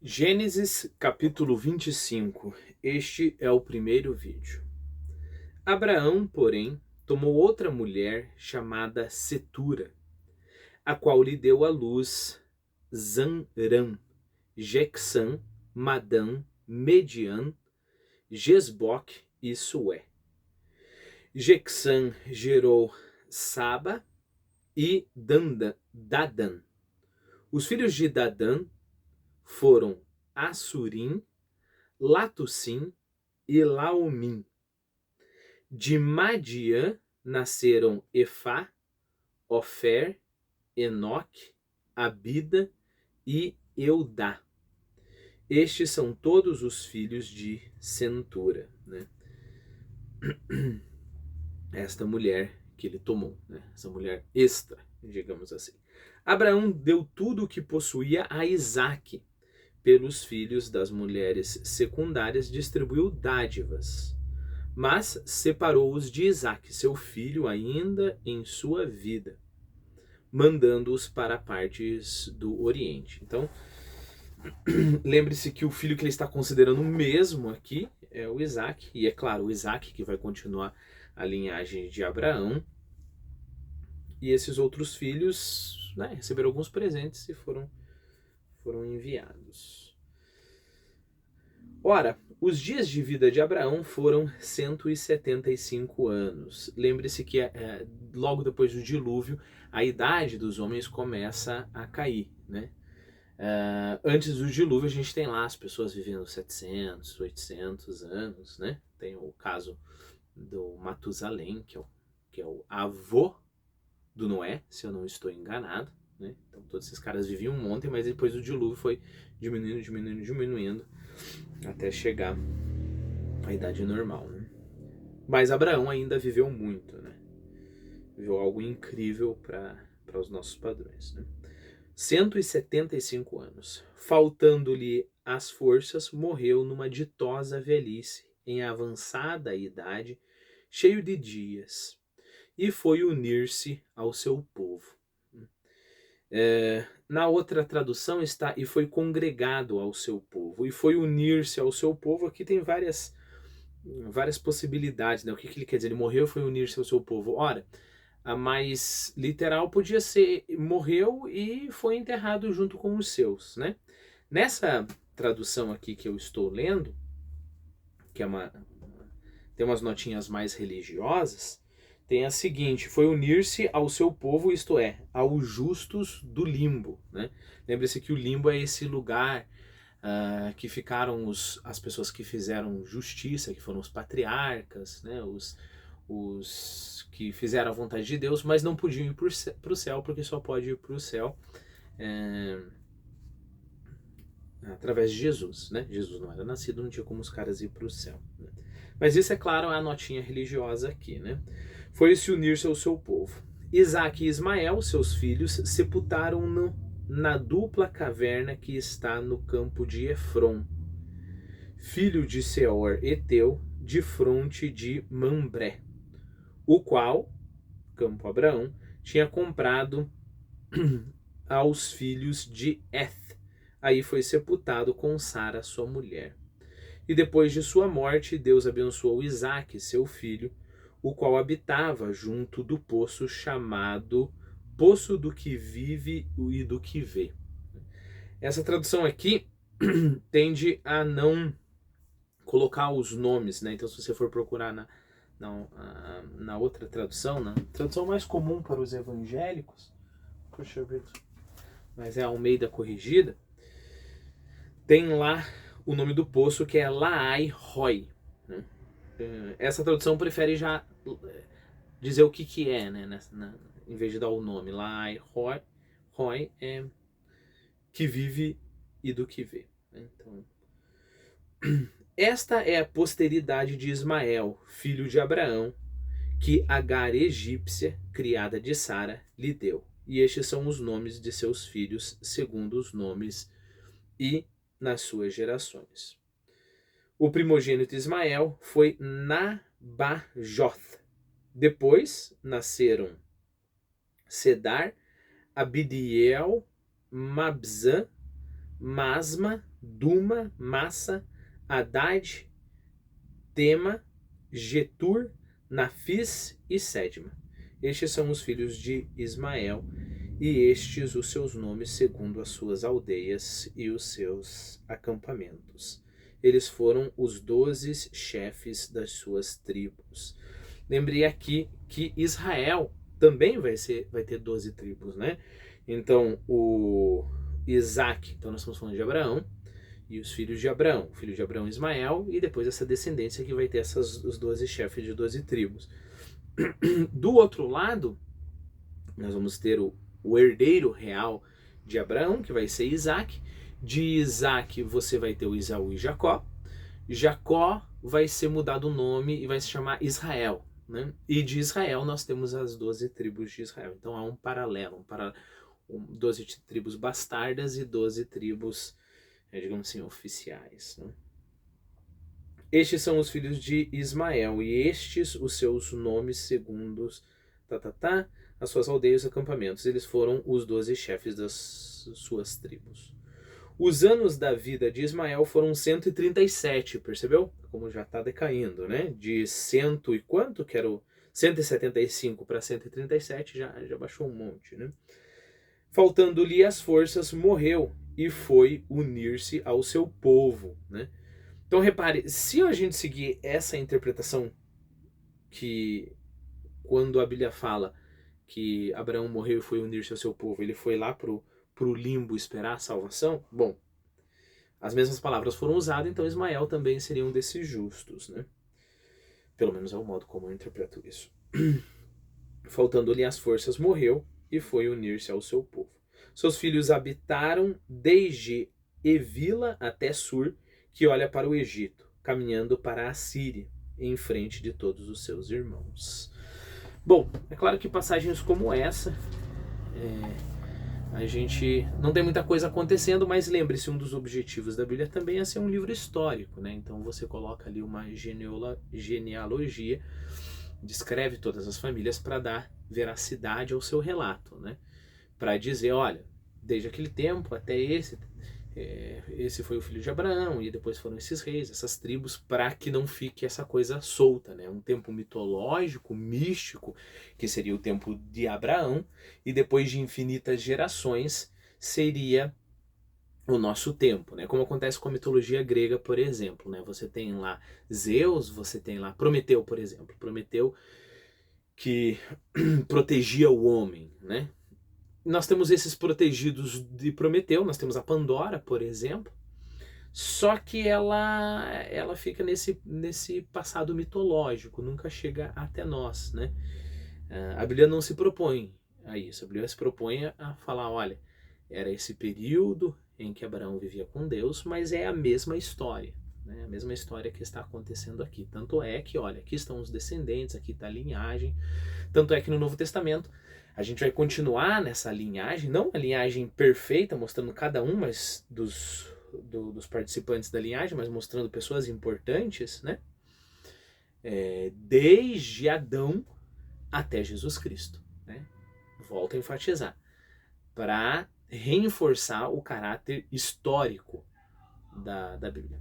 Gênesis capítulo 25. Este é o primeiro vídeo. Abraão, porém, tomou outra mulher chamada Setura, a qual lhe deu à luz Zanrã, Jecsã, Madã, Median, Gesboque e Sué. Jecsã gerou Saba e Dadã. Os filhos de Dadã foram Assurim, Latussim e Laomim. De Madian nasceram Efá, Ofer, Enoque, Abida e Eudá. Estes são todos os filhos de Centura, né? Esta mulher que ele tomou, né? Essa mulher extra, digamos assim. Abraão deu tudo o que possuía a Isaque. Pelos filhos das mulheres secundárias distribuiu dádivas, mas separou-os de Isaque, seu filho, ainda em sua vida, mandando-os para partes do Oriente. Então, lembre-se que o filho que ele está considerando mesmo aqui é o Isaque, e é claro, o Isaque que vai continuar a linhagem de Abraão, e esses outros filhos, né, receberam alguns presentes e foram enviados. Ora, os dias de vida de Abraão foram 175 anos. Lembre-se que logo depois do dilúvio, a idade dos homens começa a cair, né? Antes do dilúvio, a gente tem lá as pessoas vivendo 700, 800 anos, né? Tem o caso do Matusalém, que é o avô do Noé, se eu não estou enganado, né? Então todos esses caras viviam um monte, mas depois do dilúvio foi diminuindo, até chegar à idade normal, né? Mas Abraão ainda viveu muito, né? Viveu algo incrível para os nossos padrões, né? 175 anos. Faltando-lhe as forças, morreu numa ditosa velhice, em avançada idade, cheio de dias, e foi unir-se ao seu povo. Na outra tradução está, e foi congregado ao seu povo, e foi unir-se ao seu povo. Aqui tem várias possibilidades, né? O que ele quer dizer? Ele morreu e foi unir-se ao seu povo. Ora, a mais literal podia ser morreu e foi enterrado junto com os seus, né? Nessa tradução aqui que eu estou lendo, que é tem umas notinhas mais religiosas, tem a seguinte: foi unir-se ao seu povo, isto é, aos justos do limbo, né? Lembre-se que o limbo é esse lugar que ficaram as pessoas que fizeram justiça, que foram os patriarcas, né? Os que fizeram a vontade de Deus, mas não podiam ir para o céu, porque só pode ir para o céu através de Jesus, né? Jesus não era nascido, não tinha como os caras ir para o céu, né? Mas isso, é claro, é a notinha religiosa aqui, né? Foi se unir-se ao seu povo. Isaque e Ismael, seus filhos, sepultaram-no na dupla caverna que está no campo de Efron, filho de Seor Eteu, de fronte de Mambré, o qual, campo Abraão, tinha comprado aos filhos de Eth. Aí foi sepultado com Sara, sua mulher. E depois de sua morte, Deus abençoou Isaque, seu filho, o qual habitava junto do poço chamado Poço do que vive e do que vê. Essa tradução aqui tende a não colocar os nomes, né? Então, se você for procurar na outra tradução, na tradução mais comum para os evangélicos, puxa vida, mas é a Almeida Corrigida, tem lá o nome do poço, que é Laai Roi, né? Essa tradução prefere já dizer o que é, né? Em vez de dar o nome. Laai Roi é que vive e do que vê, né? Então, esta é a posteridade de Ismael, filho de Abraão, que Agar egípcia, criada de Sara, lhe deu. E estes são os nomes de seus filhos, segundo os nomes e nas suas gerações. O primogênito Ismael foi Nabajoth. Depois nasceram Cedar, Abidiel, Mabzã, Masma, Duma, Massa, Haddad, Tema, Getur, Nafis e Sedma. Estes são os filhos de Ismael, e estes os seus nomes segundo as suas aldeias e os seus acampamentos. Eles foram os 12 chefes das suas tribos. Lembrei aqui que Israel também vai ter 12 tribos, né? Então, o Isaac, então nós estamos falando de Abraão, e os filhos de Abraão, o filho de Abraão, Ismael, e depois essa descendência que vai ter os 12 chefes de 12 tribos. Do outro lado, nós vamos ter o herdeiro real de Abraão, que vai ser Isaac. De Isaac você vai ter o Esaú e Jacó. Jacó vai ser mudado o nome e vai se chamar Israel, né? E de Israel nós temos as 12 tribos de Israel. Então há um paralelo, 12 tribos bastardas e 12 tribos, digamos assim, oficiais, né? Estes são os filhos de Ismael, e estes os seus nomes segundo as suas aldeias e acampamentos. Eles foram os 12 chefes das suas tribos. Os anos da vida de Ismael foram 137, percebeu? Como já está decaindo, né? De cento e quanto, que era o 175 para 137, já baixou um monte, né? Faltando-lhe as forças, morreu e foi unir-se ao seu povo, né? Então repare, se a gente seguir essa interpretação, que quando a Bíblia fala que Abraão morreu e foi unir-se ao seu povo, ele foi lá pro limbo esperar a salvação, bom, as mesmas palavras foram usadas, então Ismael também seria um desses justos, né? Pelo menos é o modo como eu interpreto isso. Faltando-lhe as forças, morreu e foi unir-se ao seu povo. Seus filhos habitaram desde Evila até Sur, que olha para o Egito, caminhando para a Síria, em frente de todos os seus irmãos. Bom, é claro que passagens como essa, a gente não tem muita coisa acontecendo, mas lembre-se, um dos objetivos da Bíblia também é ser um livro histórico, né? Então você coloca ali uma genealogia, descreve todas as famílias para dar veracidade ao seu relato, né? Para dizer, olha, desde aquele tempo até esse foi o filho de Abraão, e depois foram esses reis, essas tribos, para que não fique essa coisa solta, né? Um tempo mitológico, místico, que seria o tempo de Abraão, e depois de infinitas gerações seria o nosso tempo, né? Como acontece com a mitologia grega, por exemplo, né? Você tem lá Zeus, você tem lá Prometeu, por exemplo. Prometeu que protegia o homem, né? Nós temos esses protegidos de Prometeu, nós temos a Pandora, por exemplo, só que ela fica nesse passado mitológico, nunca chega até nós, né? A Bíblia não se propõe a isso, a Bíblia se propõe a falar, olha, era esse período em que Abraão vivia com Deus, mas é a mesma história, né? A mesma história que está acontecendo aqui. Tanto é que, olha, aqui estão os descendentes, aqui está a linhagem, tanto é que no Novo Testamento a gente vai continuar nessa linhagem, não a linhagem perfeita, mostrando cada um mas dos participantes da linhagem, mas mostrando pessoas importantes, né? Desde Adão até Jesus Cristo, né? Volto a enfatizar, para reforçar o caráter histórico da Bíblia.